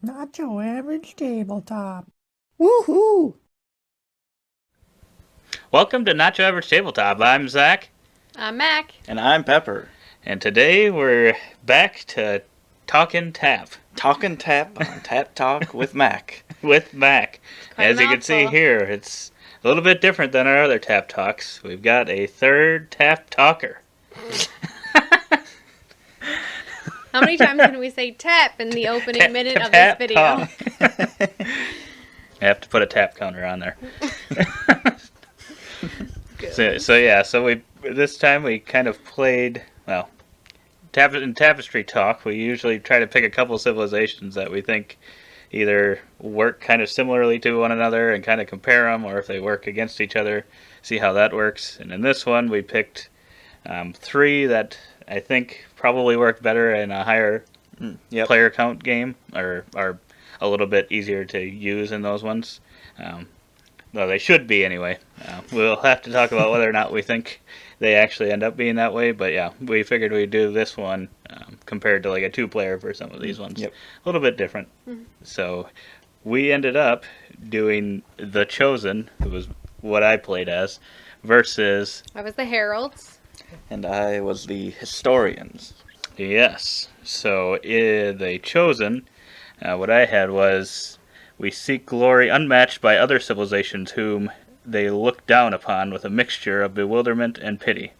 Not your average tabletop. Woohoo! Welcome to Not Your Average Tabletop. I'm Zach, I'm Mac. And I'm Pepper. and today we're back to Talkin' Tap Talkin' Tap on Tap Talk with Mac. with Mac. Quite a As you can see mouthful. here, it's a little bit different than our other Tap Talks. We've got a third Tap Talker. How many times can we say tap in the opening minute of this Tap video? Talk. I have to put a tap counter on there. So we this time we kind of played, well, in Tapestry Talk, we usually try to pick a couple civilizations that we think either work kind of similarly to one another and kind of compare them, or if they work against each other, see how that works. And in this one, we picked three that I think probably worked better in a higher player count game, or are a little bit easier to use in those ones. Well, they should be anyway. We'll have to talk about whether or not we think they actually end up being that way. But yeah, we figured we'd do this one compared to like a two-player for some of these ones. Yep. A little bit different. Mm-hmm. So we ended up doing The Chosen, who was what I played as, versus, I was the Heralds. And I was the Historians. yes. So The Chosen, what I had was, we seek glory unmatched by other civilizations whom they look down upon with a mixture of bewilderment and pity.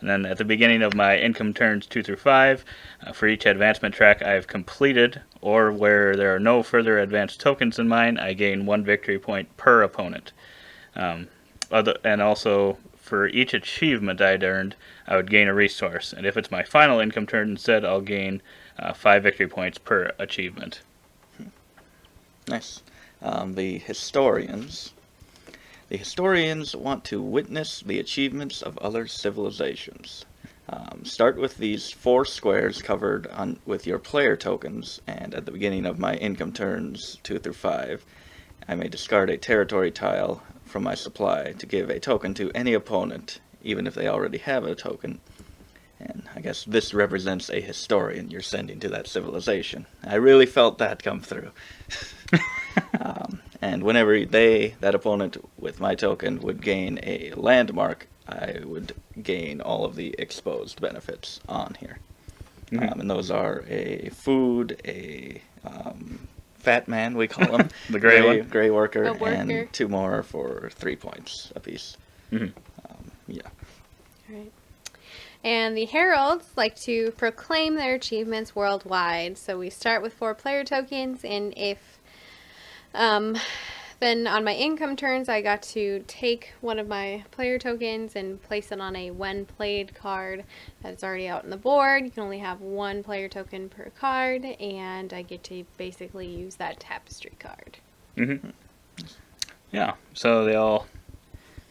And then at the beginning of my income turns 2 through 5, for each advancement track I have completed, or where there are no further advanced tokens in mine, I gain 1 victory point per opponent. And also, for each achievement I'd earned, I would gain a resource. And if it's my final income turn instead, I'll gain 5 victory points per achievement. Nice. The Historians. The Historians want to witness the achievements of other civilizations. Start with these 4 squares covered with your player tokens, and at the beginning of my income turns 2 through 5, I may discard a territory tile from my supply to give a token to any opponent, even if they already have a token. And I guess this represents a historian you're sending to that civilization. I really felt that come through. And whenever that opponent with my token would gain a landmark, I would gain all of the exposed benefits on here. Mm-hmm. And those are a food, a fat man, we call him. The gray one. Gray worker, A worker. and 2 more for 3 points apiece. Mm-hmm. Yeah. Right. And the Heralds like to proclaim their achievements worldwide. So we start with 4 player tokens, and if then on my income turns, I got to take one of my player tokens and place it on a when played card that's already out on the board. You can only have 1 player token per card, and I get to basically use that tapestry card. Mm-hmm. Yeah. So they all,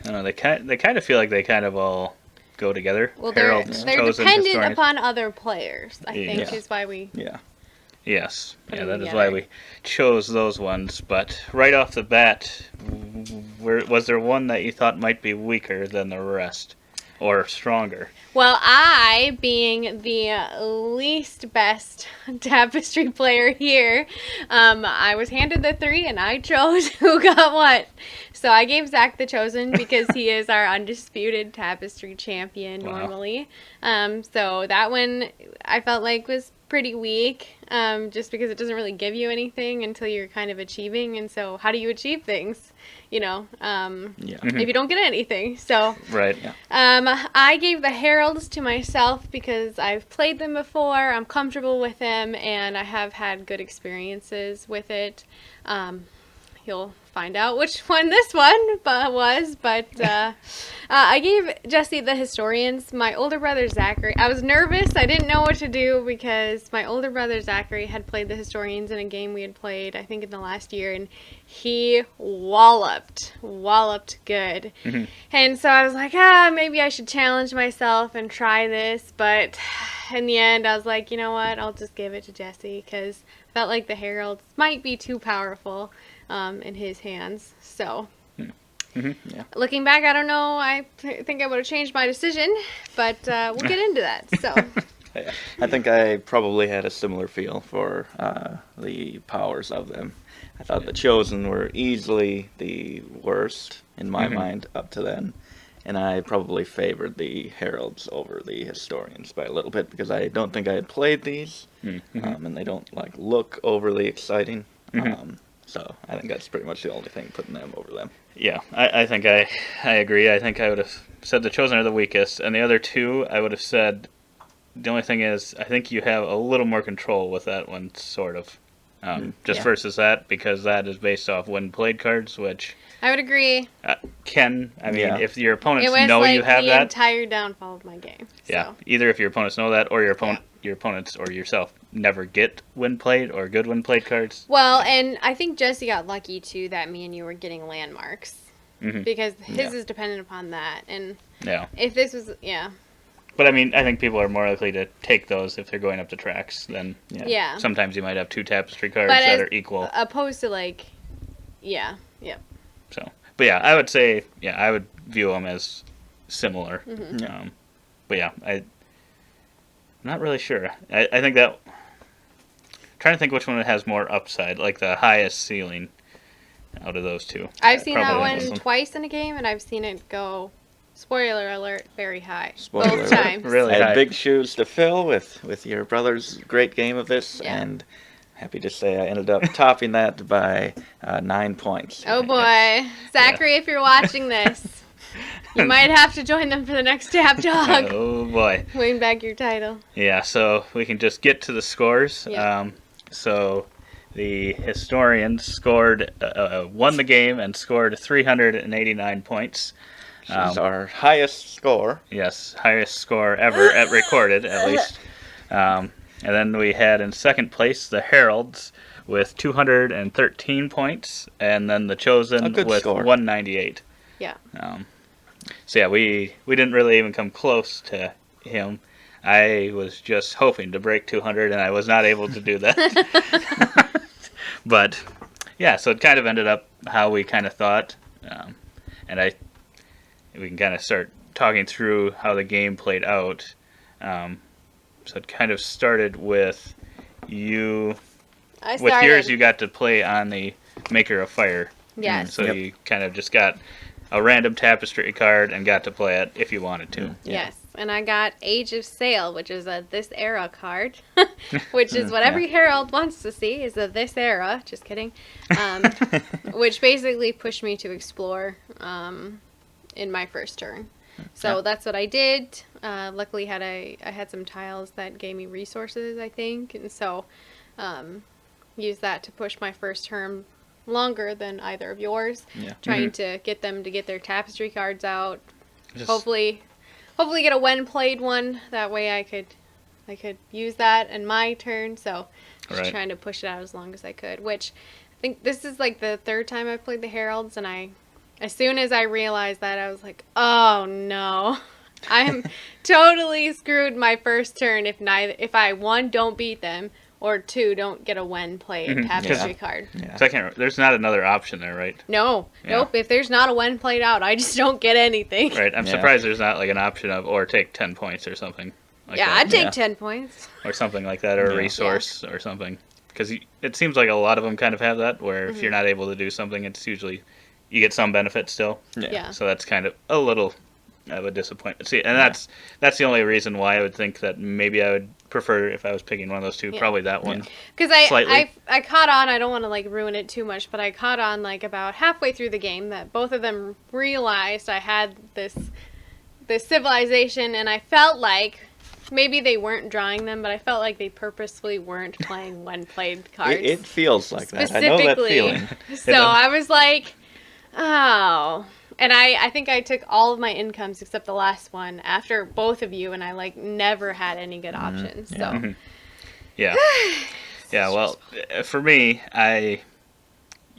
I don't know, they kind of feel like they kind of all go together. Well, Heralds, they're Chosen, dependent Historians. upon other players, I think, Yeah. is why we... Yeah. Yes, Put yeah, them that is together. why we chose those ones. But right off the bat, was there one that you thought might be weaker than the rest, or stronger? Well, I, being the least best tapestry player here, I was handed the 3 and I chose who got what. So I gave Zach the Chosen because he is our undisputed tapestry champion Wow. normally. So that one I felt like was pretty weak, just because it doesn't really give you anything until you're kind of achieving. And so how do you achieve things? You know, if you don't get anything. So Right. Yeah. I gave the Heralds to myself because I've played them before, I'm comfortable with them, and I have had good experiences with it. You'll find out which one this one was, but I gave Jesse the Historians. My older brother Zachary, I was nervous. I didn't know what to do because my older brother Zachary had played the Historians in a game we had played, I think in the last year, and he walloped good. Mm-hmm. And so I was like, maybe I should challenge myself and try this, but in the end I was like, you know what, I'll just give it to Jesse because I felt like the Heralds might be too powerful in his hands. So Mm-hmm. Yeah. looking back, I don't know, I think I would have changed my decision, but we'll get into that. So I think I probably had a similar feel for the powers of them. I thought the Chosen were easily the worst in my mind up to then, and I probably favored the Heralds over the Historians by a little bit because I don't think I had played these, and they don't like look overly exciting. So I think that's pretty much the only thing putting them over them. Yeah, I think I agree. I think I would have said the Chosen are the weakest, and the other two I would have said. The only thing is, I think you have a little more control with that one, sort of. Versus that, because that is based off when played cards, which I would agree. if your opponents It was know like you have the that, entire downfall of my game. yeah, So. either if your opponents know that, or your opponents or yourself never get when played or good when played cards. Well, and I think Jesse got lucky too that me and you were getting landmarks because his is dependent upon that, and if this was But I mean, I think people are more likely to take those if they're going up the tracks than sometimes you might have two tapestry cards that are equal. Opposed to So, but yeah, I would say I would view them as similar. But yeah, I'm not really sure. I think that trying to think which one has more upside, like the highest ceiling out of those two. I've seen that Probably one twice in a game, and I've seen it go. Spoiler alert, very high. Spoiler Both alert. times. Really I high. had big shoes to fill with your brother's great game of this, Yeah. and happy to say I ended up topping that by 9 points. Oh boy. Zachary, if you're watching this, you might have to join them for the next TapTalk. Oh boy. Win back your title. Yeah, so we can just get to the scores. Yeah. So the Historians won the game and scored 389 points. She's our highest score. Yes, highest score ever recorded, at least. And then we had in second place the Heralds with 213 points, and then the Chosen with score. 198. Yeah. So yeah, we didn't really even come close to him. I was just hoping to break 200, and I was not able to do that. But yeah, so it kind of ended up how we kind of thought, and we can kind of start talking through how the game played out. So it kind of started with you. With yours, you got to play on the Maker of Fire. Yes. So you kind of just got a random tapestry card and got to play it if you wanted to. Yes. And I got Age of Sail, which is a This Era card, which is what every Herald wants to see, is a This Era. Just kidding. Which basically pushed me to explore in my first turn. So that's what I did. Luckily, I had some tiles that gave me resources, I think. And so used that to push my first turn longer than either of yours. Trying to get them to get their tapestry cards out. Hopefully get a when played one. That way I could use that in my turn. So just trying to push it out as long as I could. Which I think this is like the third time I've played the Heralds, and as soon as I realized that, I was like, oh no. I'm totally screwed my first turn if I, one, don't beat them, or two, don't get a when played tapestry card. Yeah. So there's not another option there, right? No. Nope. If there's not a when played out, I just don't get anything. Right. I'm surprised there's not like an option of or take 10 points or something like that. I'd take 10 points. Or something like that, or a resource or something. Because it seems like a lot of them kind of have that, where if you're not able to do something, it's usually you get some benefit still. Yeah. So that's kind of a little of a disappointment. See, and that's the only reason why I would think that maybe I would prefer, if I was picking one of those two, probably that one. Because I caught on, I don't want to like ruin it too much, but I caught on like about halfway through the game that both of them realized I had this civilization, and I felt like maybe they weren't drawing them, but I felt like they purposefully weren't playing when played cards. It feels like that. I know that feeling. So I was like, oh. And I think I took all of my incomes except the last one after both of you, and I like never had any good options. So yeah. Well, for me,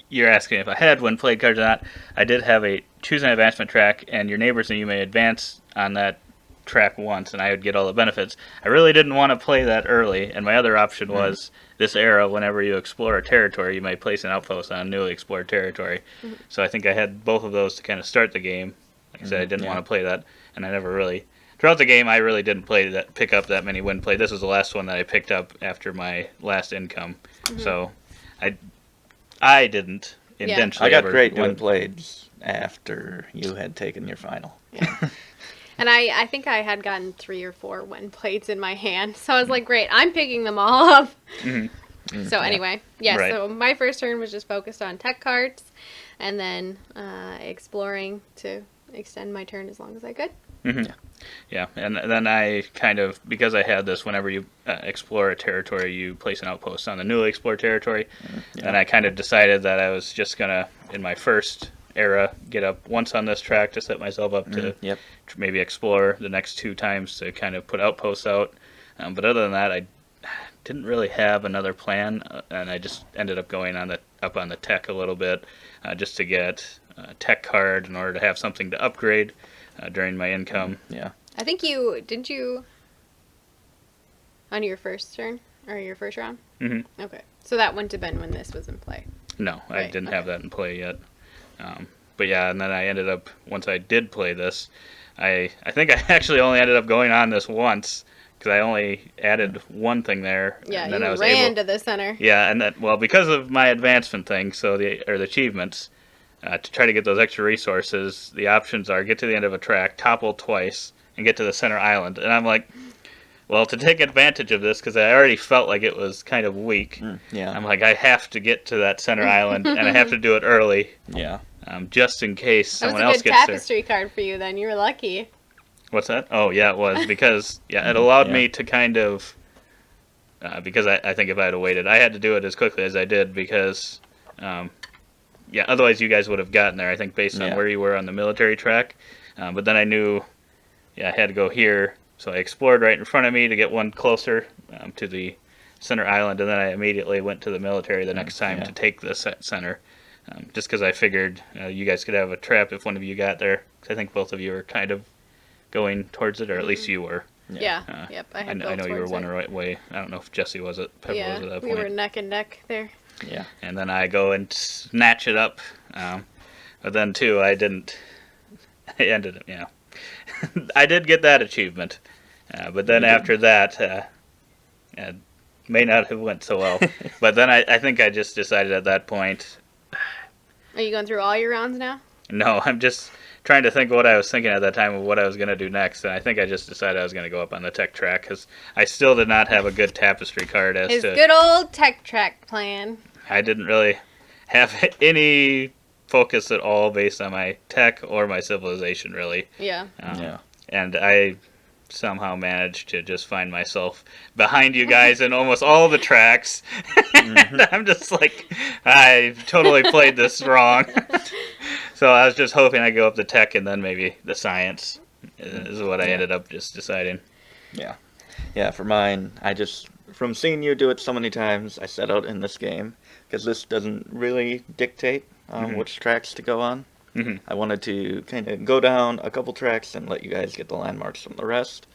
you're asking if I had when played cards or not. I did have a choose an advancement track, and your neighbors and you may advance on that track once, and I would get all the benefits. I really didn't want to play that early, and my other option was This Era. Whenever you explore a territory, you may place an outpost on a newly explored territory. So I think I had both of those to kind of start the game. Like I said, I didn't want to play that, and I never really throughout the game, I really didn't pick up that many wind play. This was the last one that I picked up after my last income, so I didn't intentionally. I got ever great do wind it. plays after you had taken your final. And I think I had gotten 3 or 4 wind plates in my hand. So I was like, great, I'm picking them all up. So anyway, Right. so my first turn was just focused on tech cards and then exploring to extend my turn as long as I could. Yeah, and then I kind of, because I had this, whenever you explore a territory, you place an outpost on the newly explored territory, and I kind of decided that I was just going to, in my first era, get up once on this track to set myself up to maybe explore the next 2 times to kind of put outposts out. But other than that, I didn't really have another plan, and I just ended up going up on the tech a little bit, just to get a tech card in order to have something to upgrade during my income. I think didn't you on your first turn or your first round? Mm-hmm. Okay, so that wouldn't have been when this was in play. No, I Right, didn't have that in play yet. But yeah, and then I ended up, once I did play this, I think I actually only ended up going on this once, because I only added one thing there. Yeah, and then you I was ran to the center. Yeah, and that, well, because of my advancement thing, so the achievements, to try to get those extra resources, the options are get to the end of a track, topple twice, and get to the center island. And I'm like, well, to take advantage of this, because I already felt like it was kind of weak, I'm like, I have to get to that center island, and I have to do it early. Just in case someone else That was a good gets there. tapestry card for you then. You were lucky. What's that? Oh, yeah, it was. Because, it allowed me to kind of... because I think if I had waited, I had to do it as quickly as I did because... otherwise you guys would have gotten there, I think, based on where you were on the military track. But then I knew, I had to go here. So I explored right in front of me to get one closer to the center island, and then I immediately went to the military the next time to take the center. Just because I figured you guys could have a trap if one of you got there. Because I think both of you were kind of going towards it, or at least you were. Yep. I know you were one right way. I don't know if Jesse was at Pebble was at that point. We were neck and neck there. And then I go and snatch it up. But then too, I didn't. I ended up, I did get that achievement. But then after that, it may not have went so well. But then I think I just decided at that point. Are you going through all your rounds now? No, I'm just trying to think of what I was thinking at that time of what I was going to do next. And I think I just decided I was going to go up on the tech track because I still did not have a good tapestry card His good old tech track plan. I didn't really have any focus at all based on my tech or my civilization, really. And I somehow managed to just find myself behind you guys in almost all the tracks. And I'm just like, I totally played this wrong. So I was just hoping I'd go up the tech and then maybe the science is what I ended up just deciding. For mine, from seeing you do it so many times, I set out in this game, because this doesn't really dictate which tracks to go on. I wanted to kind of go down a couple tracks and let you guys get the landmarks from the rest.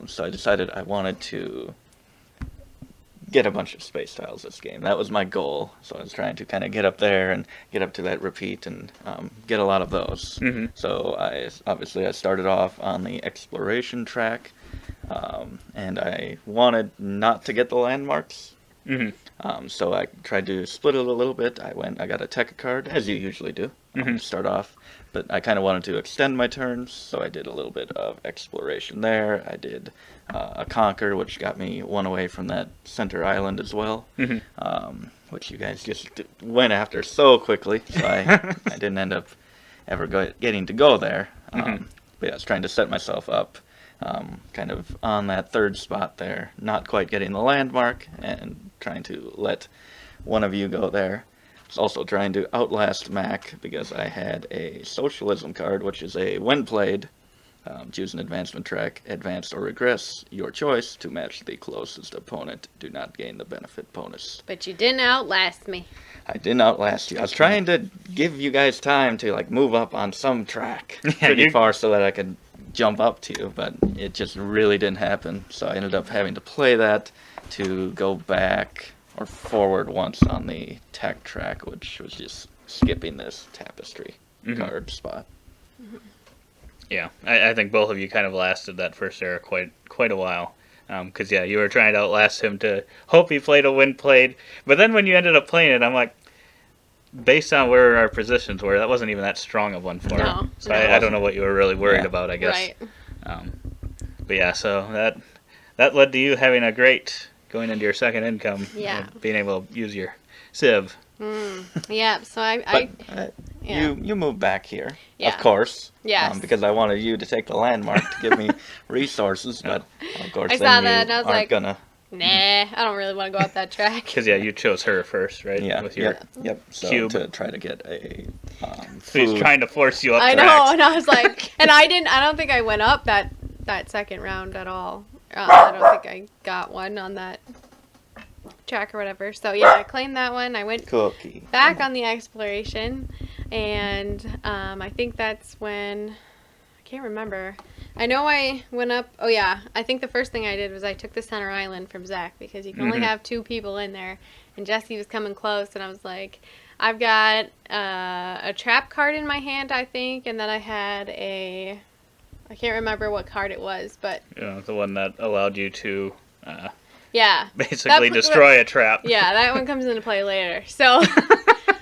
So I decided I wanted to get a bunch of space tiles this game. That was my goal. So I was trying to kind of get up there and get up to that repeat and get a lot of those. So I started off on the exploration track, and I wanted not to get the landmarks. So I tried to split it a little bit. I got a tech card, as you usually do, to start off. But I kind of wanted to extend my turns, so I did a little bit of exploration there. I did a conquer, which got me one away from that center island as well, which you guys just went after so quickly. So I didn't end up ever getting to go there. But I was trying to set myself up kind of on that third spot there, not quite getting the landmark, and trying to let one of you go there. I was also trying to outlast Mac because I had a socialism card, which is a when played, choose an advancement track, advance or regress, your choice, to match the closest opponent. Do not gain the benefit bonus. But you didn't outlast me. I didn't outlast you. I was trying to give you guys time to move up on some track pretty far so that I could jump up to you, but it just really didn't happen. So I ended up having to play that to go back or forward once on the tech track, which was just skipping this tapestry card spot. Yeah, I think both of you kind of lasted that first era quite a while. Because, yeah, you were trying to outlast him to hope he played a win played. But then when you ended up playing it, I'm like, based on where our positions were, that wasn't even that strong of one for him. So No. I don't know what you were really worried Yeah. about, I guess. Right. But yeah, so that led to you having a great going into your second income. Yeah. Being able to use your Civ. Yeah. So You moved back here, Yeah. of course. Yes. Because I wanted you to take the landmark to give me resources, but of course I then saw you that and I was aren't like, gonna. nah, I don't really want to go up that track. Because, yeah, you chose her first, right? Yeah. With your Yep. So cube. to try to get a So he's food. trying to force you up I tracks. know, and I was like, and I don't think I went up that second round at all. I don't think I got one on that track or whatever. So yeah, I claimed that one. I went Cookie. back on the exploration, and I think that's when I can't remember. I know I went up. Oh yeah, I think the first thing I did was I took the center island from Zach because you can only have 2 people in there, and Jesse was coming close, and I was like, I've got a trap card in my hand, I think, and then I had I can't remember what card it was, but The one that allowed you to yeah, basically destroy a trap. yeah, that one comes into play later. So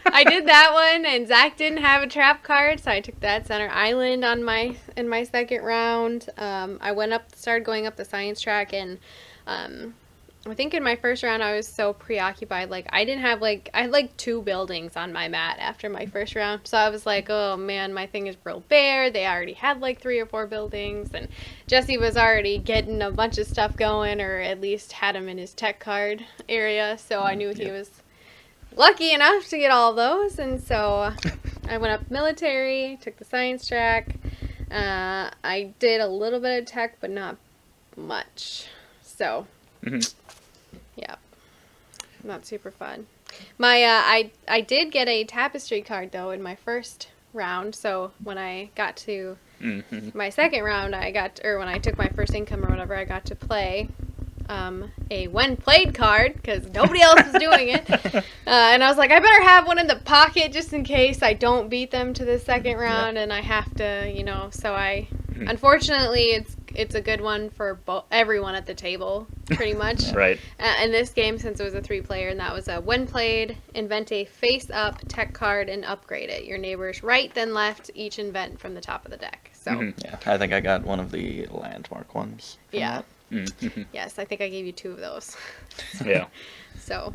I did that one, and Zach didn't have a trap card, so I took that center island in my second round. I started going up the science track, and I think in my first round I was so preoccupied, like I had 2 buildings on my mat after my first round, so I was like, oh man, my thing is real bare. They already had 3 or 4 buildings, and Jesse was already getting a bunch of stuff going, or at least had him in his tech card area, so I knew he was lucky enough to get all those, and so I went up military, took the science track. I did a little bit of tech, but not much, so yeah, not super fun. My I did get a tapestry card though in my first round, so when I got to my second round, when I took my first income or whatever, I got to play a when played card because nobody else was doing it, and I was like, I better have one in the pocket just in case I don't beat them to the second round, and I have to, so I unfortunately it's a good one for everyone at the table pretty much. Right. In this game, since it was a 3-player, and that was a when played, invent a face up tech card and upgrade it. Your neighbors right then left each invent from the top of the deck. So Yeah, I think I got one of the landmark ones. from yeah. that. Yes, I think I gave you 2 of those. Yeah. So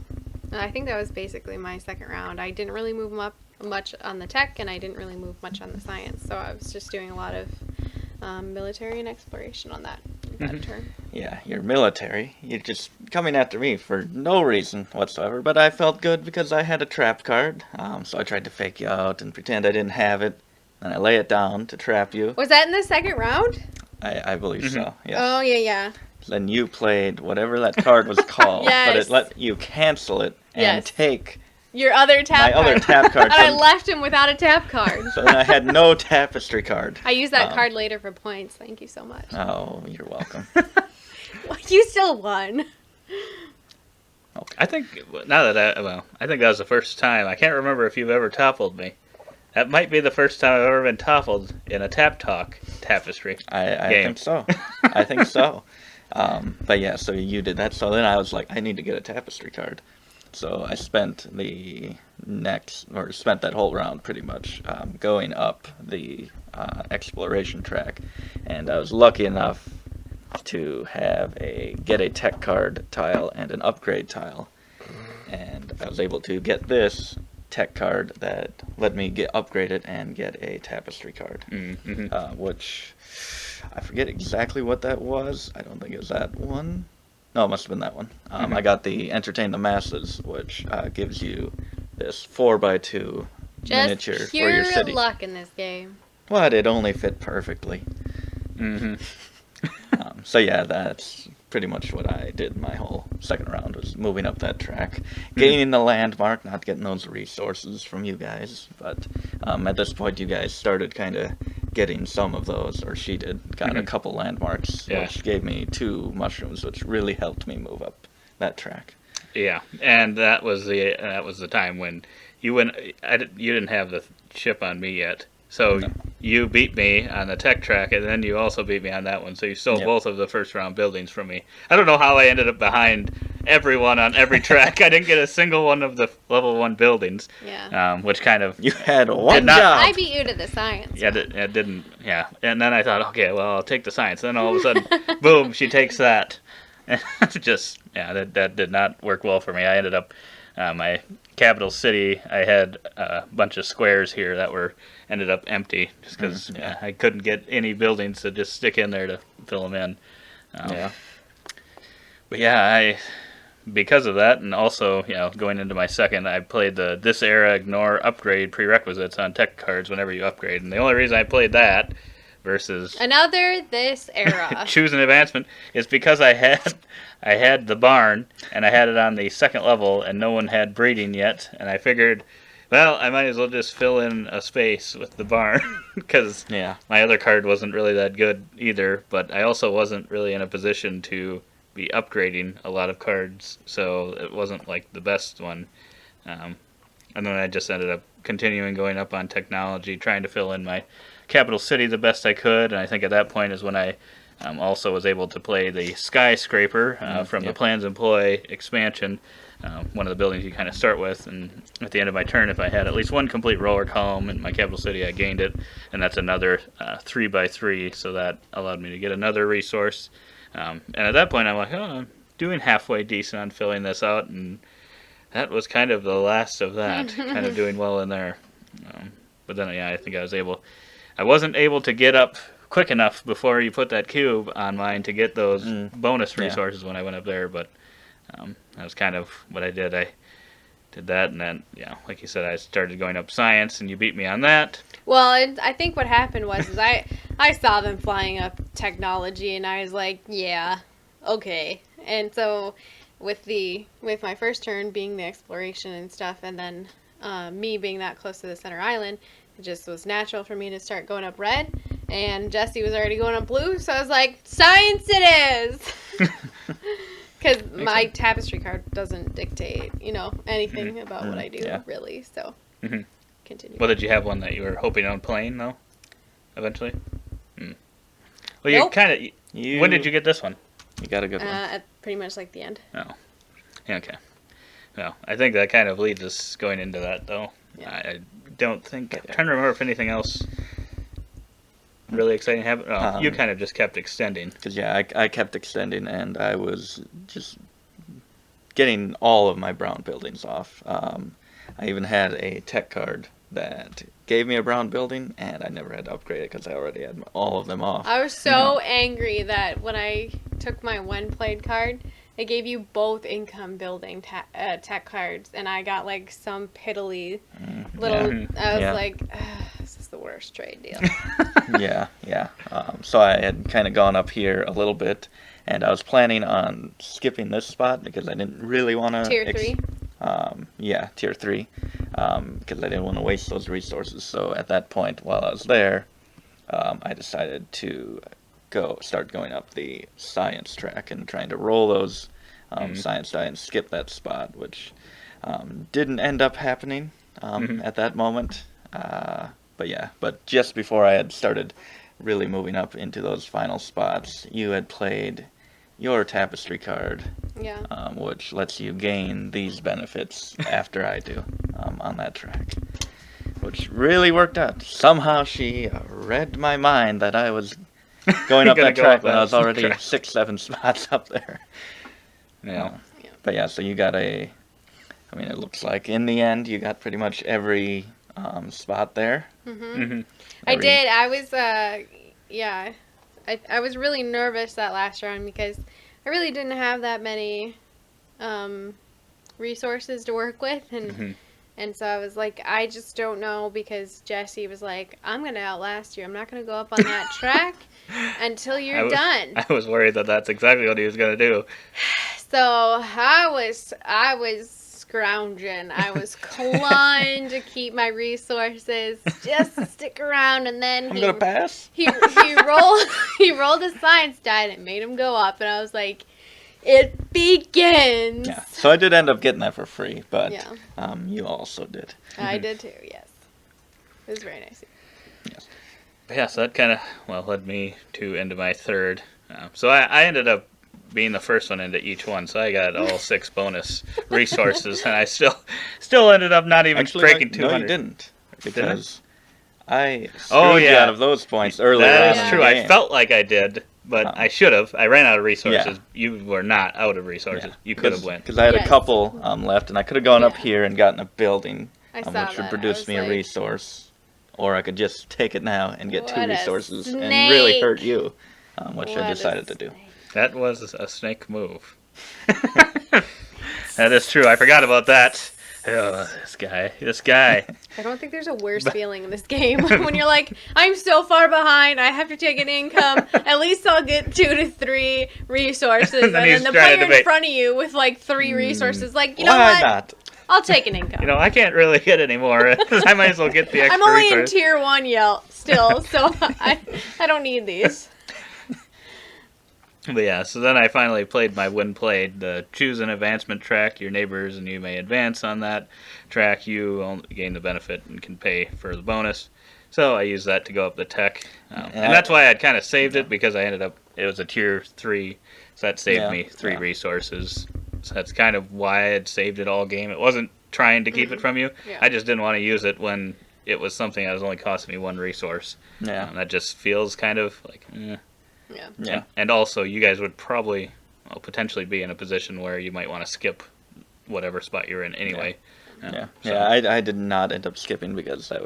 I think that was basically my second round. I didn't really move up much on the tech, and I didn't really move much on the science. So I was just doing a lot of military and exploration on that turn. Yeah, you're military. You're just coming after me for no reason whatsoever, but I felt good because I had a trap card. So I tried to fake you out and pretend I didn't have it. And I lay it down to trap you. Was that in the second round? I believe so, yes. Oh, yeah. Then you played whatever that card was called, but Yes. it let you cancel it and Yes. take Your other tap my card. other tap card. And I left him without a tap card. So then I had no tapestry card. I used that card later for points. Thank you so much. Oh, you're welcome. You still won. I think I think that was the first time. I can't remember if you've ever toppled me. That might be the first time I've ever been toppled in a TapTalk tapestry. I game. think so. I think so. But yeah, so you did that. So then I was like, I need to get a tapestry card. So I spent spent that whole round pretty much going up the exploration track, and I was lucky enough to get a tech card tile and an upgrade tile, and I was able to get this tech card that let me get upgraded and get a tapestry card, which I forget exactly what that was. I don't think it was that one. No, it must have been that one. I got the Entertain the Masses, which gives you this 4x2 miniature Just for your pure city. luck in this game. But it only fit perfectly. So yeah, that's pretty much what I did my whole second round, was moving up that track, gaining the landmark, not getting those resources from you guys. But at this point, you guys started kind of getting some of those, or she did, got a couple landmarks, which gave me 2 mushrooms, which really helped me move up that track. Yeah, and that was the time when you went. You didn't have the ship on me yet, so you beat me on the tech track, and then you also beat me on that one. So you stole Yep. both of the first round buildings from me. I don't know how I ended up behind everyone on every track. I didn't get a single one of the level 1 buildings. Yeah. Which kind of You had one not- job. I beat you to the science. yeah, it didn't. Yeah, and then I thought, okay, well, I'll take the science. Then all of a sudden, boom, she takes that. And just that did not work well for me. I ended up my capital city. I had a bunch of squares here that ended up empty just because I couldn't get any buildings to just stick in there to fill them in. Yeah. But yeah, because of that, and also going into my second, I played the this era ignore upgrade prerequisites on tech cards whenever you upgrade, and the only reason I played that versus Another this era. choose an advancement is because I had the barn and I had it on the second level and no one had breeding yet, and I figured, well, I might as well just fill in a space with the barn because my other card wasn't really that good either, but I also wasn't really in a position to be upgrading a lot of cards, so it wasn't like the best one. And then I just ended up continuing going up on technology, trying to fill in my capital city the best I could, and I think at that point is when I also was able to play the skyscraper from the Plans Employ expansion, one of the buildings you kind of start with, and at the end of my turn, if I had at least one complete roller column in my capital city, I gained it, and that's another 3x3, so that allowed me to get another resource. And at that point, I'm like, oh, I'm doing halfway decent on filling this out, and that was kind of the last of that, kind of doing well in there. But then, I think I wasn't able to get up quick enough before you put that cube on mine to get those bonus resources when I went up there, but that was kind of what I did. I did that, and then, like you said, I started going up science, and you beat me on that. Well, I think what happened was is I saw them flying up technology, and I was like, yeah, okay. And so with my first turn being the exploration and stuff, and then me being that close to the center island, it just was natural for me to start going up red, and Jesse was already going up blue, so I was like, science it is! Because my tapestry card doesn't dictate, anything about what I do, really, so continue. Well, did you have one that you were hoping on playing, though, eventually? Well, Nope. When did you get this one? You got a good one. At pretty much like the end. Oh. Yeah, okay. Well, I think that kind of leads us going into that, though. Yeah. I don't think... I'm trying to remember if anything else really exciting happened. Oh, you kind of just kept extending. Because, I kept extending, and I was just getting all of my brown buildings off. I even had a tech card that gave me a brown building, and I never had to upgrade it because I already had all of them off. I was so angry that when I took my one played card, it gave you both income building tech cards, and I got like some piddly little. I was like, this is the worst trade deal. So I had kind of gone up here a little bit, and I was planning on skipping this spot because I didn't really want to... Tier 3? Tier 3. Because I didn't want to waste those resources. So at that point, while I was there, I decided to start going up the science track and trying to roll those science die and skip that spot, which didn't end up happening at that moment. But just before I had started really moving up into those final spots, you had played your tapestry card, which lets you gain these benefits after I do on that track, which really worked out. Somehow she read my mind that I was going up that track when I was already 6-7 spots up there. So you got it looks like in the end you got pretty much every spot there. I did. I was I was really nervous that last round because I really didn't have that many resources to work with, and so I was like, I just don't know, because Jesse was like, I'm gonna outlast you. I'm not gonna go up on that track until you're done. I was worried that that's exactly what he was gonna do. So I was scrounging. I was clawing to keep my resources just to stick around, and then I'm gonna pass. He rolled a science die and it made him go up, and I was like, it begins. Yeah. So I did end up getting that for free, but you also did. I did too. Yes, it was very nice. Yes. Yeah, so that kind of, led me into my third. So I ended up being the first one into each one, so I got all 6 bonus resources, and I still ended up not even Actually, breaking no, 200. you didn't. Didn't I? Because I screwed you yeah. out of those points earlier That on is in true. the I game. felt like I did, but I should have. I ran out of resources. Yeah. You were not out of resources. You could have went. Because I had a Yes. couple left, and I could have gone up Yeah. here and gotten a building, I saw which would that. produce I was me a like, resource. Or I could just take it now and get 2 What a resources and really snake. hurt you, which what I a decided to do. snake. That was a snake move. That is true. I forgot about that. Oh, this guy. I don't think there's a worse feeling in this game when you're like, I'm so far behind, I have to take an income. At least I'll get 2 to 3 resources, and then then he's the trying to player in debate. front of you with like 3 resources, like, you know Why what? not? I'll take an income. I can't really hit anymore. I might as well get the extra I'm only in resource. tier 1 still, so I don't need these. But yeah, so then I finally played my when played. The choose an advancement track, your neighbors and you may advance on that track. You only gain the benefit and can pay for the bonus. So I used that to go up the tech. And that's why I'd kind of saved it, because I ended up, it was a tier 3, so that saved me 3 resources. So that's kind of why I had saved it all game. It wasn't trying to keep it from you. Yeah. I just didn't want to use it when it was something that was only costing me 1 resource. Yeah. That just feels kind of like, Yeah. Yeah. And also, you guys would probably potentially be in a position where you might want to skip whatever spot you're in anyway. Yeah. So- I did not end up skipping because that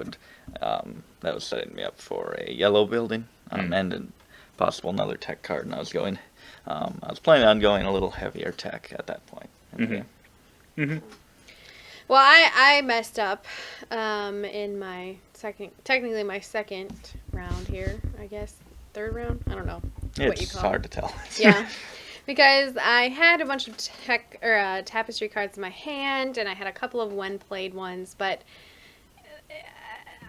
was setting me up for a yellow building and a possible another tech card, and I was planning on going a little heavier tech at that point. Well, I messed up in my technically my second round here, I guess. 3rd round? I don't know what you It's call it. hard to tell. Yeah, because I had a bunch of tapestry cards in my hand, and I had a couple of when played ones, but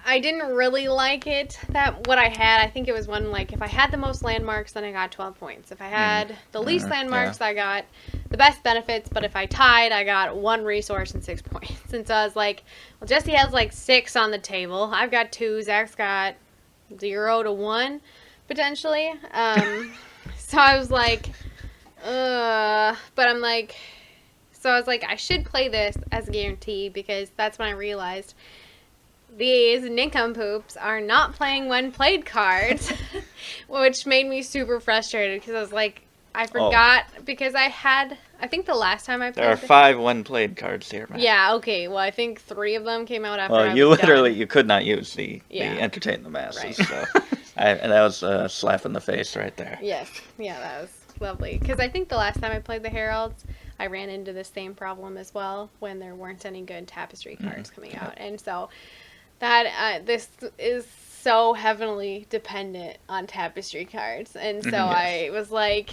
I didn't really like it. What I had, I think it was one, like, if I had the most landmarks, then I got 12 points. If I had the least landmarks, I got the best benefits, but if I tied, I got 1 resource and 6 points. And so I was like, well, Jesse has like 6 on the table. I've got 2. Zach's got 0 to 1. Potentially. So I was like, but I'm like, so I was like, I should play this as a guarantee, because that's when I realized these nincompoops are not playing when played cards, which made me super frustrated, because I was like, I forgot, because I think the last time I played There are 5 when played cards here, man. Yeah, okay, well, I think 3 of them came out after Well, I you was literally done. you could not use the Yeah. entertain the masses. Right. So, and that was a slap in the face right there. Yes, yeah, that was lovely. Because I think the last time I played the Heralds, I ran into the same problem as well, when there weren't any good tapestry cards coming out. And so that this is so heavily dependent on tapestry cards. And so I was like,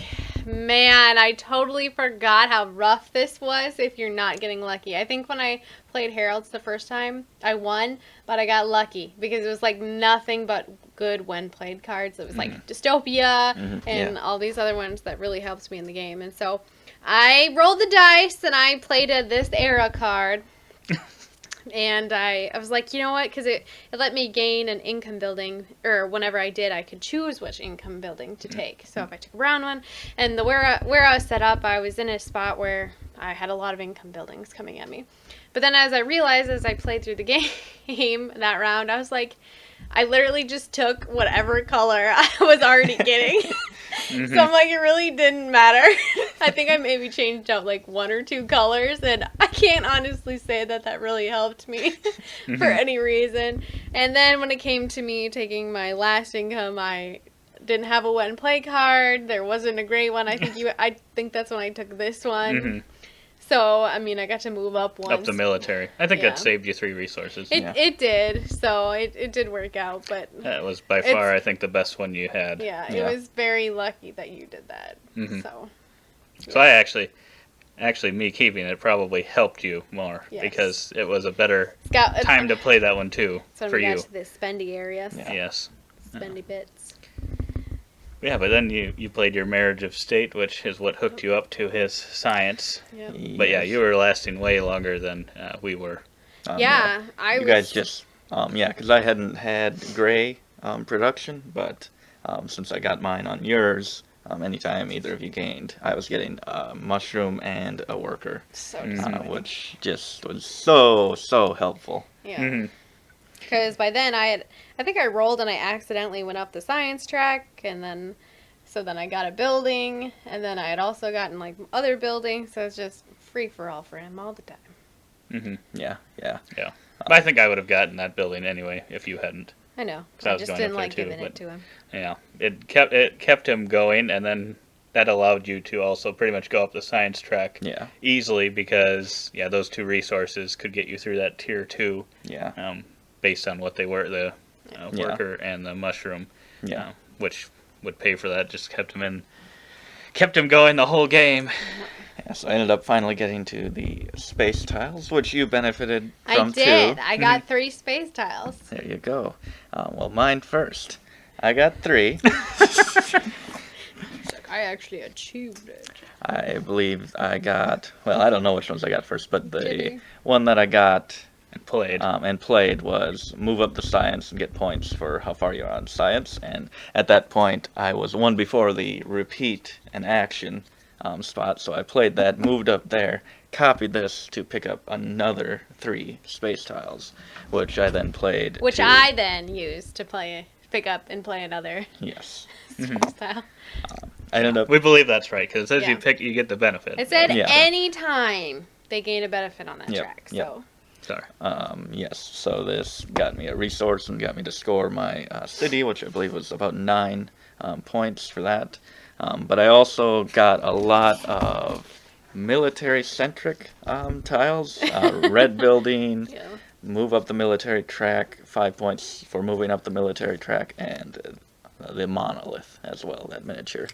man, I totally forgot how rough this was if you're not getting lucky. I think when I played Heralds the first time, I won, but I got lucky because it was like nothing but good when played cards. It was like Dystopia and all these other ones that really helped me in the game. And so I rolled the dice and I played this era card. And I was like, you know what? Because it let me gain an income building, or whenever I did, I could choose which income building to take. So if I took a brown one, and where I was set up, I was in a spot where I had a lot of income buildings coming at me. But then as I realized, as I played through the game that round, I was like, I literally just took whatever color I was already getting. So I'm like, it really didn't matter. I think I maybe changed out like 1 or 2 colors, and I can't honestly say that really helped me for any reason. And then when it came to me taking my last income, I didn't have a when play card. There wasn't a great one. I think that's when I took this one. So, I mean, I got to move up once. Up the military. I think Yeah. that saved you 3 resources. It did. So, it did work out. But That was by far, I think, the best one you had. yeah, it was very lucky that you did that. So I actually, me keeping it probably helped you more, Yes. because it was a better It's time to play that one too So when for we got you. to the spendy areas, Yes. spendy bits. Yeah, but then you played your Marriage of State, which is what hooked you up to his science. Yep. But yeah, you were lasting way longer than we were. Yeah, I You was. guys just, because I hadn't had gray production, but since I got mine on yours, anytime either of you gained, I was getting a mushroom and a worker, So disappointing. which just was so helpful. Yeah. Mm-hmm. Because by then I think I rolled and I accidentally went up the science track, and then I got a building, and then I had also gotten like other buildings, so it's just free for all for him all the time. Mm-hmm. Yeah. Yeah. I think I would have gotten that building anyway if you hadn't. I know. 'Cause I I was just going didn't up there like too, giving but- it to him. Yeah, it kept him going, and then that allowed you to also pretty much go up the science track Yeah. easily because those two resources could get you through that tier 2. Yeah. Based on what they were, the Yeah. worker and the mushroom. Yeah. Which would pay for that. Just kept him going the whole game. Yeah, so I ended up finally getting to the space tiles, which you benefited I from did. too. I got 3 space tiles. There you go. Well, mine first. I got 3. I actually achieved it. I believe I got, well, I don't know which ones I got first, but Did the you? one that I got And played. and played was move up the science and get points for how far you're on science. And at that point, I was one before the repeat and action spot, so I played that, moved up there, copied this to pick up another 3 space tiles, which I then played. Which to, I then used to pick up and play another Yes. space tile. I ended up. We believe that's right because it says Yeah. you pick, you get the benefit. It said Yeah. any time they gain a benefit on that Yep, track. yep. So Sorry. Yes, so this got me a resource and got me to score my city, which I believe was about 9 points for that. But I also got a lot of military-centric tiles, red building, yeah. move up the military track, 5 points for moving up the military track, and the monolith as well, that miniature.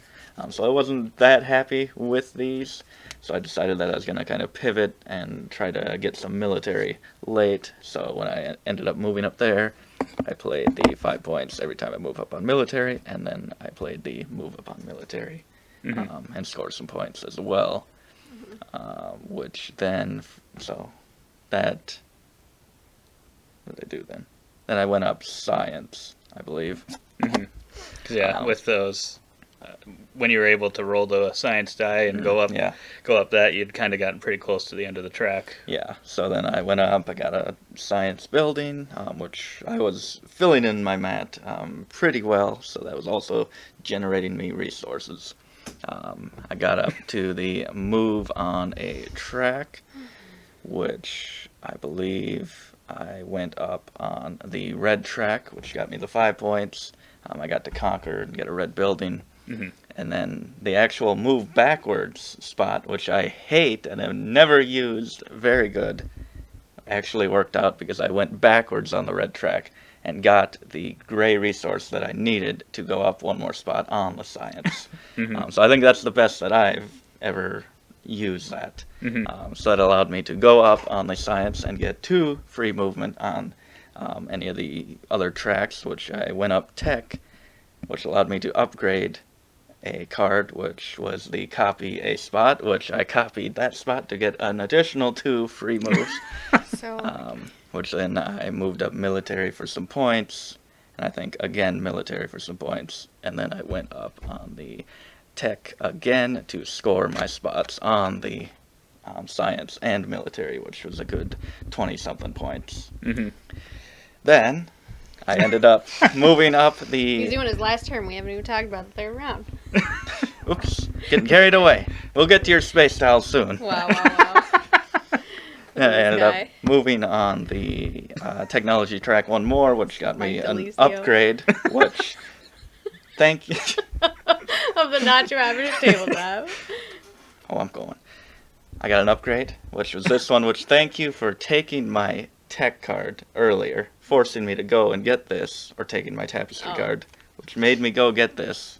So I wasn't that happy with these, so I decided that I was going to kind of pivot and try to get some military late. So when I ended up moving up there, I played the 5 points every time I move up on military, and then I played the move up on military and scored some points as well. Which then, so that, what did I do then? Then I went up science, I believe. 'Cause, with those, when you were able to roll the science die and go up that, you'd kind of gotten pretty close to the end of the track. Yeah, so then I went up, I got a science building, which I was filling in my mat pretty well, so that was also generating me resources. I got up to the move on a track, which I believe I went up on the red track, which got me the 5 points. I got to conquer and get a red building. And then the actual move backwards spot, which I hate and have never used very good, actually worked out because I went backwards on the red track and got the gray resource that I needed to go up one more spot on the science. So I think that's the best that I've ever used that. So that allowed me to go up on the science and get 2 free movement on any of the other tracks, which I went up tech, which allowed me to upgrade a card, which was the copy a spot, which I copied that spot to get an additional 2 free moves. So Which then I moved up military for some points, and I think again military for some points, and then I went up on the tech again to score my spots on the science and military, which was a good 20-something points. Then I ended up moving up he's the... doing his last turn. We haven't even talked about the third round. Oops, getting carried away. We'll get to your space tiles soon. Wow. I ended guy. up moving on the technology track one more, which got me Mike an Delisio. upgrade, which, thank you. Of the Nacho Average tabletop. Oh, I'm going. I got an upgrade, which was this one, which thank you for taking my tech card earlier, forcing me to go and get this, or taking my tapestry card, which made me go get this,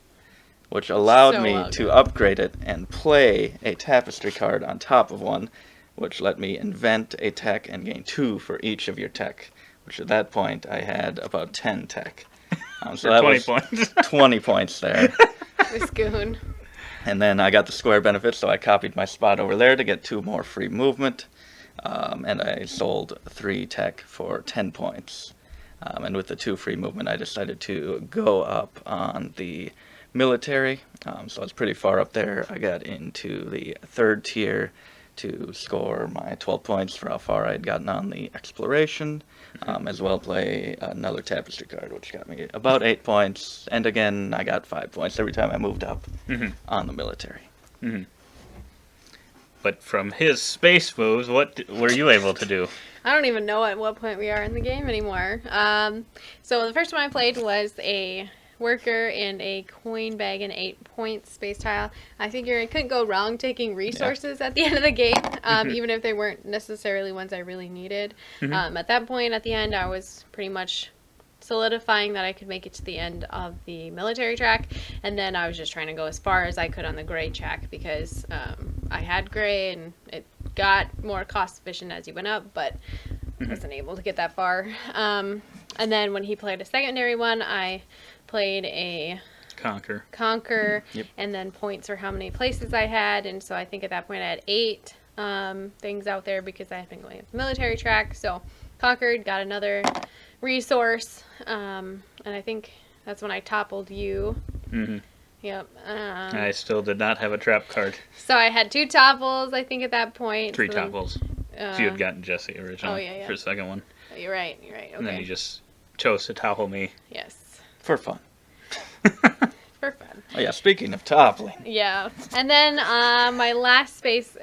which allowed So me welcome. to upgrade it and play a tapestry card on top of one, which let me invent a tech and gain 2 for each of your tech, which at that point I had about 10 tech. So that 20 was points. 20 points there. This goon. And then I got the square benefit, so I copied my spot over there to get 2 more free movement. And I sold 3 tech for 10 points. And with the 2 free movement, I decided to go up on the military. So I was pretty far up there. I got into the 3rd tier to score my 12 points for how far I had gotten on the exploration, as well play another tapestry card, which got me about 8 points. And again, I got 5 points every time I moved up on the military. But from his space moves, what were you able to do? I don't even know at what point we are in the game anymore. So the first one I played was a worker and a coin bag and 8 points space tile. I figure I couldn't go wrong taking resources at the end of the game, even if they weren't necessarily ones I really needed. At that point, at the end, I was pretty much solidifying that I could make it to the end of the military track, and then I was just trying to go as far as I could on the gray track because I had gray and it got more cost efficient as you went up, but wasn't able to get that far. And then when he played a secondary one, I played a conquer and then points for how many places I had, and so I think at that point I had 8 things out there because I had been going up the military track. So conquered, got another resource, and I think that's when I toppled you. Yep. I still did not have a trap card. So I had 2 topples, I think, at that point. 3 so then, topples. So you had gotten Jesse originally for the second one. You're right. Okay. And then you just chose to topple me. Yes. For fun. For fun. Oh yeah, speaking of toppling. Yeah. And then my last space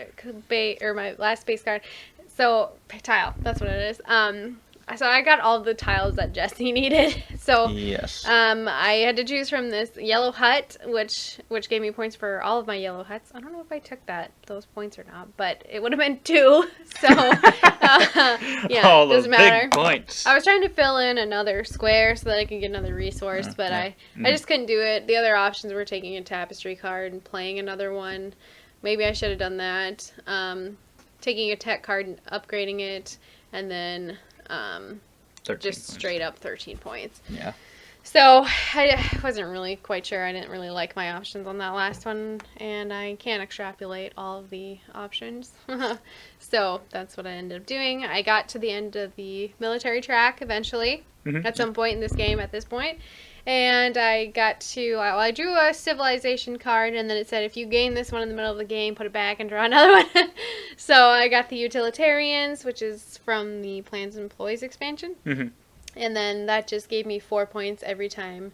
card. So tile, that's what it is. So I got all the tiles that Jesse needed. So yes. I had to choose from this yellow hut, which gave me points for all of my yellow huts. I don't know if I took those points or not, but it would have been 2. So yeah, all doesn't those matter. big points. I was trying to fill in another square so that I could get another resource, but I just couldn't do it. The other options were taking a tapestry card and playing another one. Maybe I should have done that. Taking a tech card and upgrading it, and then just straight up 13 points. Yeah. So I wasn't really quite sure. I didn't really like my options on that last one, and I can't extrapolate all of the options. So that's what I ended up doing. I got to the end of the military track eventually, at some point in this game at this point. And I got to, I drew a civilization card, and then it said if you gain this one in the middle of the game, put it back and draw another one. So I got the utilitarians, which is from the plans and employees expansion. And then that just gave me 4 points every time,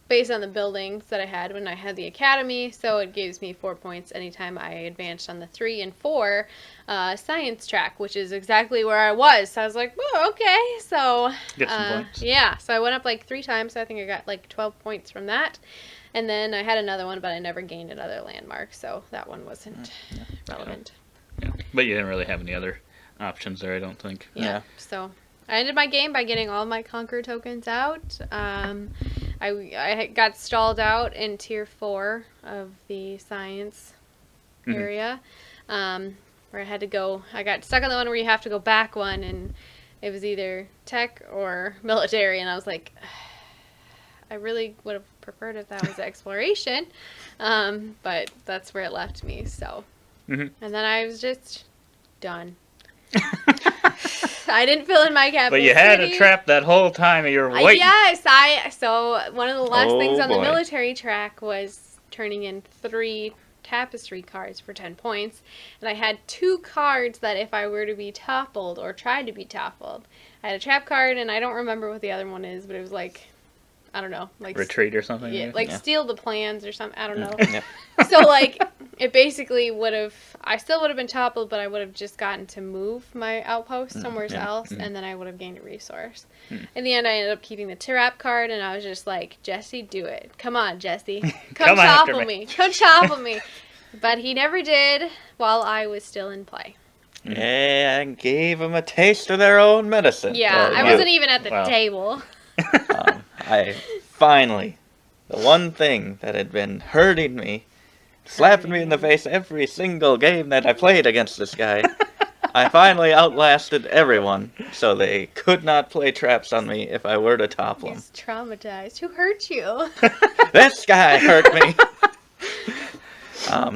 based on the buildings that I had when I had the academy. So it gives me 4 points anytime I advanced on the 3 and 4 science track, which is exactly where I was. So I was like, whoa, okay. So get some points. Yeah, so I went up like 3 times. So I think I got like 12 points from that. And then I had another one, but I never gained another landmark, so that one wasn't relevant. Yeah. But you didn't really have any other options there, I don't think. Yeah. So I ended my game by getting all my Conquer tokens out. I got stalled out in Tier 4 of the science area, where I had to go. I got stuck on the one where you have to go back one, and it was either tech or military, and I was like, I really would have preferred if that was exploration, but that's where it left me. So, and then I was just done. I didn't fill in my capital But you had city. a trap that whole time, and you were waiting. Yes, so one of the last things on the boy. military track was turning in 3 tapestry cards for 10 points, and I had 2 cards that if I were to be toppled or tried to be toppled, I had a trap card, and I don't remember what the other one is, but it was like, I don't know, like Retreat or something? yeah, like steal the plans or something. I don't know. Yeah. So like it basically would have. I still would have been toppled, but I would have just gotten to move my outpost somewhere else, and then I would have gained a resource. In the end, I ended up keeping the trap card, and I was just like, Jesse, do it. Come on, Jesse. Come after topple me. me. Come topple me. But he never did while I was still in play. Yeah, I gave them a taste of their own medicine. Yeah, Or I you. wasn't even at the Wow. table. I finally, the one thing that had been hurting me, slapping me in the face every single game that I played against this guy, I finally outlasted everyone, so they could not play traps on me if I were to topple him. He's traumatized. Who hurt you? This guy hurt me.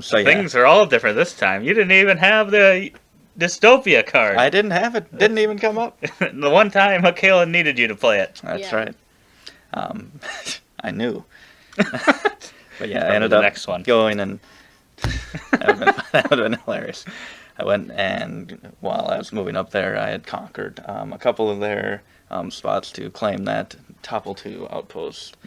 So yeah. Things are all different this time. You didn't even have the Dystopia card. I didn't have it. Didn't even come up. The one time Michaela needed you to play it. That's Yeah. right. I knew. But yeah, I Probably ended the up next one. going and that would have been hilarious. I went and while I was moving up there, I had conquered a couple of their spots to claim that topple 2 outpost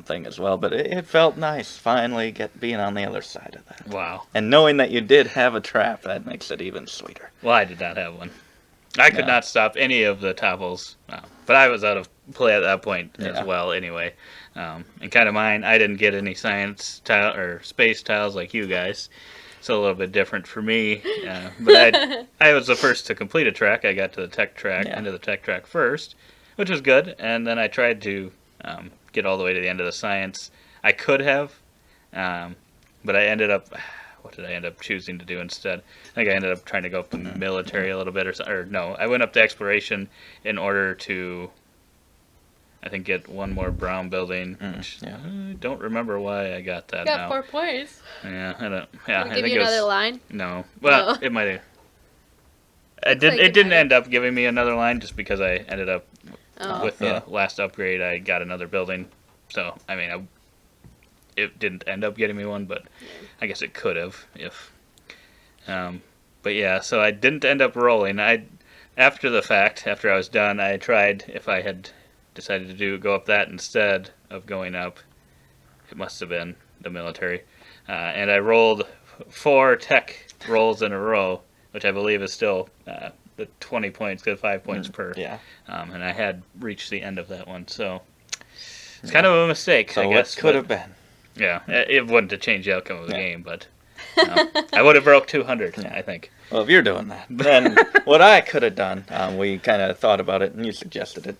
thing as well. But it felt nice finally being on the other side of that. Wow. And knowing that you did have a trap, that makes it even sweeter. Well, I did not have one. I could No. not stop any of the topples. But I was out of play at that point Yeah. as well anyway. And kind of mine, I didn't get any science tile or space tiles like you guys. So a little bit different for me. But I was the first to complete a track. I got to the tech track, Yeah. into the tech track first, which was good. And then I tried to get all the way to the end of the science. I could have, but I ended up... What did I end up choosing to do instead? I think I ended up trying to go up in the military a little bit, or no, I went up to exploration in order to, I think, get one more brown building. Which yeah. I don't remember why I got that Got now. 4 points. Yeah, I don't. Yeah, Wanna I give think you it was another line? no. Well, No. it might have. Looks like It it didn't might have. end up giving me another line just because I ended up Oh. with yeah. the last upgrade. I got another building, so I mean, it didn't end up getting me one, but I guess it could have if. But yeah, so I didn't end up rolling. After the fact, after I was done, I tried if I had decided to go up that instead of going up. It must have been the military, and I rolled 4 tech rolls in a row, which I believe is still the 20 points, good 5 points per. Yeah. And I had reached the end of that one, so it's kind of a mistake. So I guess, what could but- have been? Yeah, it wouldn't have changed the outcome of the Yeah. game, but I would have broke 200, Yeah. I think. Well, if you're doing that, then what I could have done, we kind of thought about it, and you suggested it,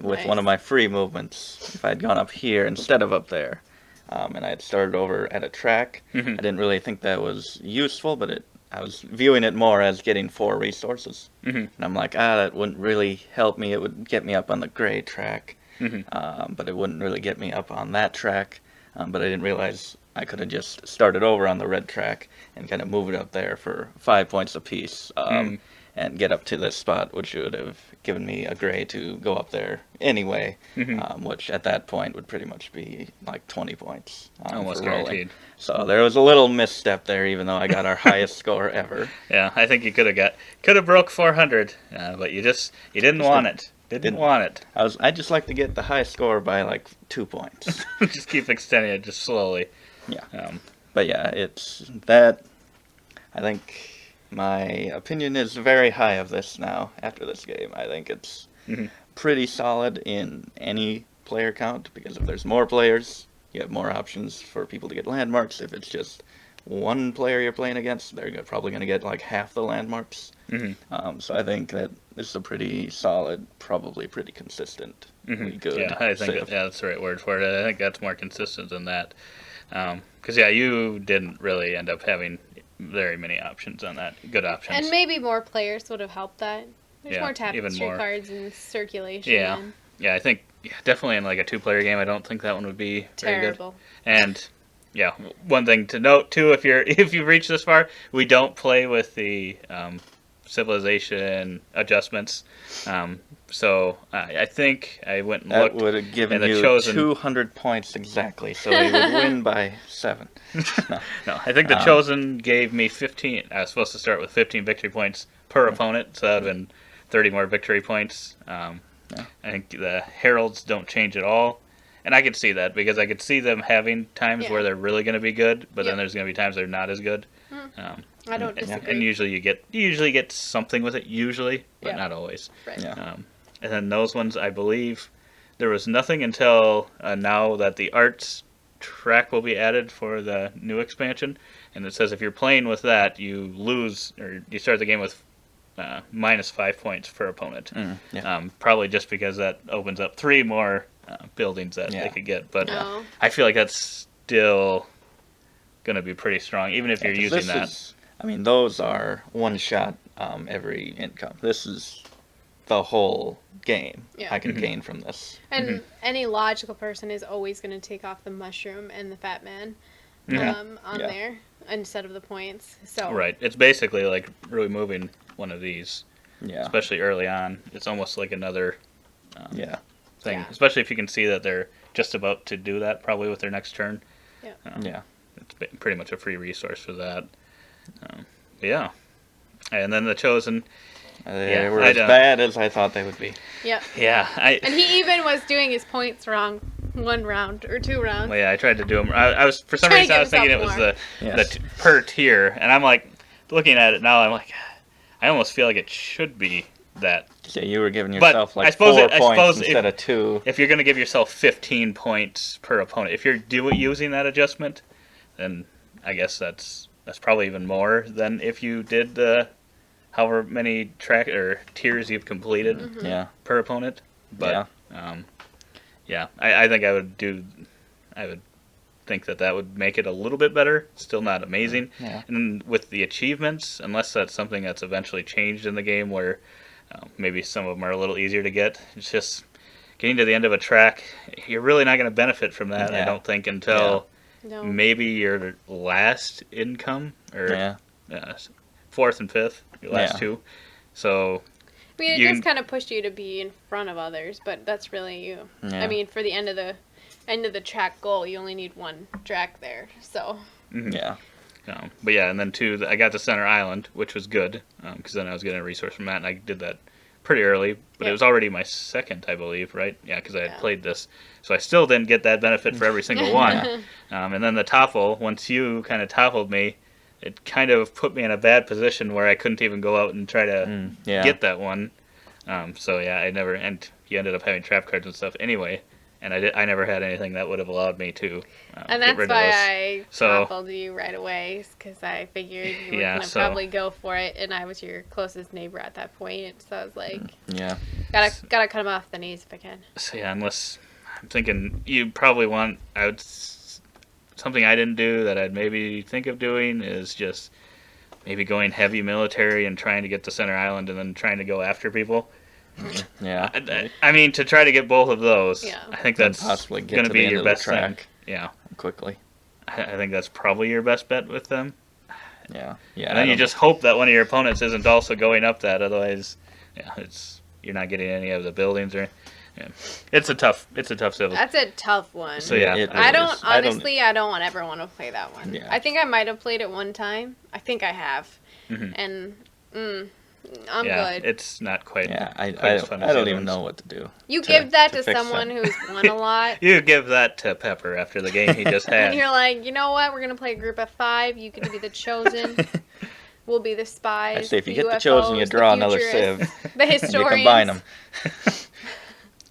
with Nice. one of my free movements. If I'd gone up here instead of up there, and I had started over at a track, I didn't really think that was useful, but I was viewing it more as getting 4 resources. And I'm like, that wouldn't really help me. It would get me up on the gray track, but it wouldn't really get me up on that track. But I didn't realize I could have just started over on the red track and kind of move it up there for 5 points apiece, and get up to this spot, which would have given me a gray to go up there anyway, which at that point would pretty much be like 20 points. Almost for rolling. guaranteed. So there was a little misstep there, even though I got our highest score ever. Yeah, I think you could have broke 400, but you didn't want it. Didn't want it. I just like to get the high score by like 2 points. Just keep extending it just slowly. Yeah. But yeah, it's that. I think my opinion is very high of this now after this game. I think it's pretty solid in any player count because if there's more players, you have more options for people to get landmarks. If it's just one player you're playing against, they're probably going to get like half the landmarks. So I think that this is a pretty solid, probably pretty consistent, good. Yeah, I think Civ. that's the right word for it. I think that's more consistent than that. Because you didn't really end up having very many options on that. Good options. And maybe more players would have helped that. There's Yeah, more even tapestry more. cards in circulation. Yeah. and Yeah, I think definitely in like a 2-player game, I don't think that one would be very good. Terrible. And yeah, one thing to note too, if you've reached this far, we don't play with the civilization adjustments. So I think I went and That looked. would have given and the you chosen- 200 points exactly, so you would win by 7. No, I think the chosen gave me 15. I was supposed to start with 15 victory points per opponent, so that would have been 30 more victory points. I think the Heralds don't change at all. And I could see that because I could see them having times Yeah. where they're really going to be good, but Yep. then there's going to be times they're not as good. I don't And, disagree. and usually you usually get something with it, but Yeah. not always. Right. Yeah. And then those ones, I believe, there was nothing until now that the arts track will be added for the new expansion, and it says if you're playing with that, you lose or you start the game with minus 5 points per opponent. Yeah. Probably just because that opens up 3 more buildings that Yeah. they could get. But No. I feel like that's still going to be pretty strong, even if you're 'Cause using this that. is- I mean, those are one shot every income. This is the whole game Yeah. I can gain from this. And any logical person is always going to take off the mushroom and the fat man Yeah. on Yeah. there. instead of the points. So Right. It's basically like removing one of these, Yeah. especially early on. It's almost like another Yeah. thing, Yeah. especially if you can see that they're just about to do that probably with their next turn. Yeah. Yeah. It's pretty much a free resource for that. Yeah. And then the Chosen. They were I as don't- bad as I thought they would be. Yep. Yeah. And he even was doing his points wrong 1 round or 2 rounds. Well, yeah, I tried to do them. I was for some Trying to reason I give was thinking it himself was more. the per tier, and I'm like looking at it now. I'm like, I almost feel like it should be that. So you were giving But yourself I like suppose 4 I points suppose instead of 2. If you're going to give yourself 15 points per opponent, if you're using that adjustment, then I guess that's probably even more than if you did the however many track or tiers you've completed Mm-hmm. Yeah. per opponent. But yeah, I think I would think that would make it a little bit better. Still not amazing. Yeah. And then with the achievements, unless that's something that's eventually changed in the game where maybe some of them are a little easier to get, it's just getting to the end of a track, you're really not going to benefit from that, I Yeah. don't think, until No. maybe your last income or Yeah. 4th and 5th, your last Yeah. 2. So I mean, it you does can- kind of push you to be in front of others, but that's really you. Yeah. I mean, for the end of the track goal, you only need 1 track there. So mhm. Yeah. But yeah, and then 2, I got to Center Island, which was good, because then I was getting a resource from that, and I did that pretty early, but it Yep. was already my 2nd, I believe, right? Yeah, because I had Yeah. played this. So I still didn't get that benefit for every single one. And then the Toffle, once you kind of toppled me, it kind of put me in a bad position where I couldn't even go out and try to Yeah. get that one. So yeah, and you ended up having trap cards and stuff anyway, and I never had anything that would have allowed me to and get that's rid why of this. I So- toppled you right away, because I figured you were Yeah, gonna so- probably go for it, and I was your closest neighbor at that point. So I was like, Yeah. gotta cut him off the knees if I can. So yeah, unless I'm thinking you probably want something I didn't do that I'd maybe think of doing is just maybe going heavy military and trying to get to Center Island and then trying to go after people. Yeah. I mean, to try to get both of those, Yeah. I think And that's possibly get going to to the be end your of the best thing. track. Yeah, Quickly. I think that's probably your best bet with them. Yeah. Yeah. And then you just hope that one of your opponents isn't also going up that. Otherwise, yeah, you're not getting any of the buildings or. Yeah. It's a tough civil. That's a tough one. So yeah, It I really don't is. honestly. I don't ever want to play that one. Yeah. I think I might have played it one time. I think I have, Mhm. and I'm yeah, good. it's not quite. Yeah. I quite as fun as I the don't other even ones. know what to do. You to- give that to to fix someone that. who's won a lot. You give that to Pepper after the game he just And had. you're like, you know what? We're gonna play a group of 5. You get to be the chosen. We'll be the spies. I say if you the get the chosen, you UFOs, draw the another futurists, sieve. The And you historians. combine them.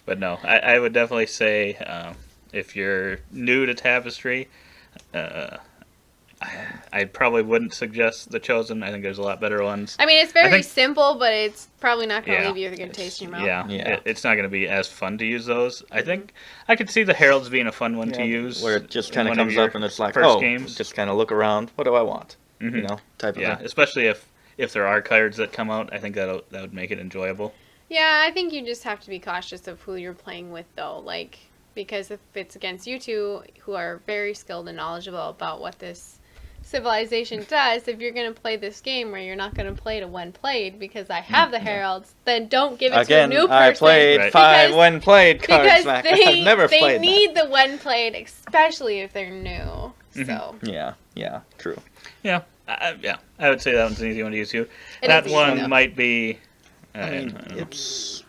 But no, I would definitely say if you're new to Tapestry, I probably wouldn't suggest the Chosen. I think there's a lot better ones. I mean, it's very think- simple, but it's probably not gonna Yeah. leave you with a good taste in your mouth. Yeah, Yeah. it's not going to be as fun to use those. I think I could see the Heralds being a fun one to use. Where it just in kind of one comes your up and it's like, first oh, games. just kind of look around. What do I want? Mhm. You know, type of Yeah, thing. especially if there are cards that come out, I think that would make it enjoyable. Yeah, I think you just have to be cautious of who you're playing with, though. Like, because if it's against you two, who are very skilled and knowledgeable about what this civilization does, if you're going to play this game where you're not going to play to when played because I have the Heralds, then don't give it Again, to a new person. I played Right. 5 Because- when played cards because back. they, I've never they played need the when played, especially if they're new. Mhm. So that. Yeah, true. Yeah, I would say that one's an easy one to use too. It That is easy, one though. might be. I mean, don't know. it's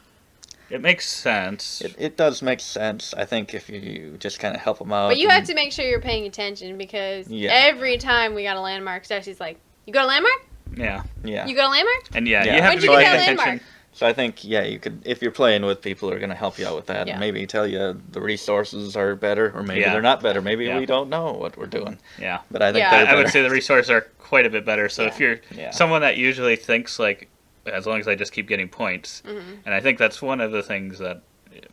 It makes sense. it does make sense. I think if you just kind of help them out. But you and- have to make sure you're paying attention because Yeah. every time we got a landmark, Stacy's like, "You got a landmark? Yeah, Yeah. You got a landmark?" and yeah, Yeah. you have When'd to you be get paying that attention. landmark? So I think you could, if you're playing with people who are going to help you out with that, Yeah. and maybe tell you the resources are better, or maybe Yeah. they're not better. Maybe Yeah. we don't know what we're doing. Yeah, But I think Yeah. they're I better. would say the resources are quite a bit better. So if you're Yeah. someone that usually thinks like, as long as I just keep getting points, Mm-hmm. and I think that's one of the things that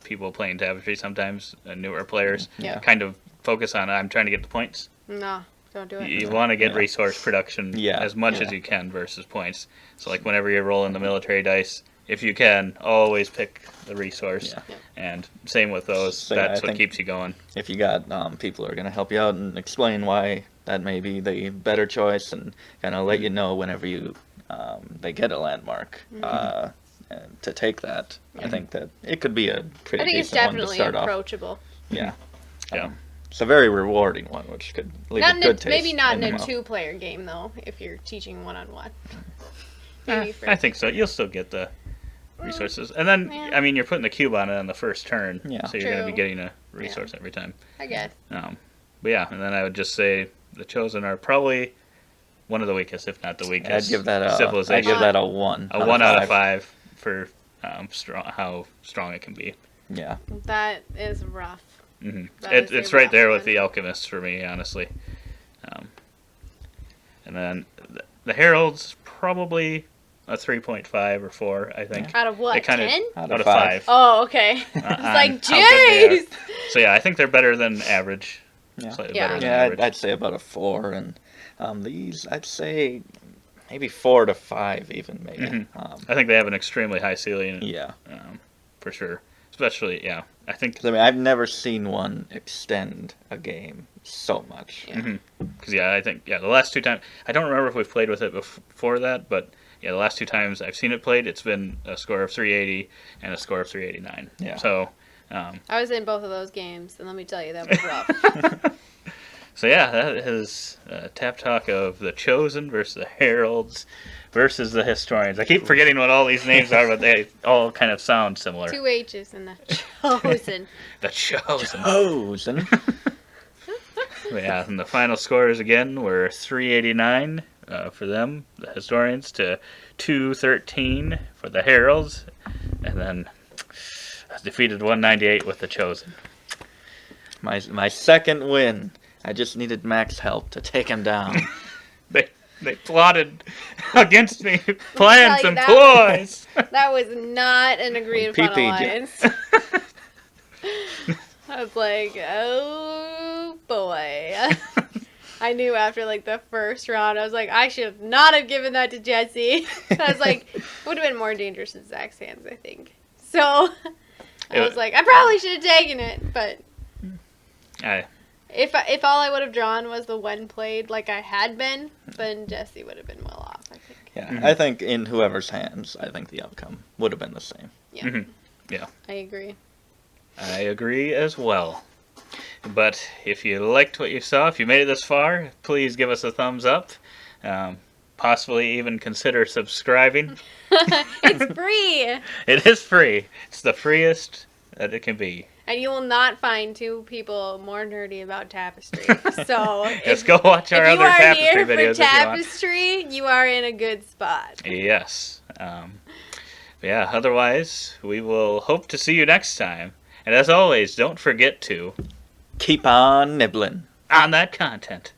people playing Tapestry sometimes, newer players, Yeah. kind of focus on. I'm trying to get the points. No, don't do it. You want to get Yeah. resource production Yeah. as much Yeah. as you can versus points. So like whenever you're rolling the military dice, if you can, always pick the resource. Yeah. And same with those. So, yeah, That's I what think- keeps you going. If you got people who are going to help you out and explain why that may be the better choice, and kind of let you know whenever you they get a landmark and to take that. I think that it could be a pretty I think it's decent one to definitely start off. approachable. Yeah. Yeah. It's a very rewarding one, which could leave Not a in good taste. maybe not in the a mouth. 2-player game though. If you're teaching one-on-one. I think so. You'll still get the resources. And then, Yeah. I mean, you're putting the cube on it on the first turn. Yeah. So you're going to be True. getting a resource every time. I guess. But yeah, and then I would just say the Chosen are probably one of the weakest, if not the weakest. I'd give that a civilization. a 1. A 1 out of 5 for how strong it can be. Yeah. That is rough. Hmm That is a It's right rough there with one. the Alchemists for me, honestly. And then the Heralds, probably a 3.5 or 4, I think. Out of what? They kinda- 10? Out Out of of 5. 5. Oh, okay. It's on like, how good they are. jeez. So yeah, I think they're better than average. Yeah. Slightly Yeah. better than Yeah, average. I'd say about a 4, and these I'd say maybe 4 to 5 even maybe. Mhm. I think they have an extremely high ceiling, Yeah. for sure. Especially, yeah. I think 'Cause, I mean, I've never seen one extend a game so much. Yeah. because I think the last 2 times I don't remember if we've played with it before that, but yeah, the last 2 times I've seen it played, it's been a score of 380 and a score of 389. Yeah. So, I was in both of those games, and let me tell you, that was rough. so yeah, that is Tap Talk of the Chosen versus the Heralds versus the Historians. I keep forgetting what all these names are, but they all kind of sound similar. 2 H's in the Chosen. The Chosen. Chosen. But yeah, and the final scores again were 389 for them, the Historians, to 213 for the Heralds, and then defeated 198 with the Chosen. My second win. I just needed Mac's help to take him down. They plotted against me, plans you and that. ploys. That was not an agreed upon PPG. alliance. I was like, oh boy. I knew after like the first round, I was like, I should not have given that to Jesse. I was like, it would have been more dangerous in Zach's hands, I think. So I was like, I probably should have taken it, but if all I would have drawn was the one played like I had been, then Jesse would have been well off, I think. Yeah, I think in whoever's hands, I think the outcome would have been the same. Yeah. Mhm. Yeah. I agree. I agree as well. But if you liked what you saw, if you made it this far, please give us a thumbs up. Possibly even consider subscribing. It's free! It is free. It's the freest that it can be. And you will not find 2 people more nerdy about tapestry. So Let's go watch our if you other are tapestry here for videos if you want. tapestry, you are in a good spot. Yes. But yeah, otherwise, we will hope to see you next time. And as always, don't forget to Keep on nibbling. on that content.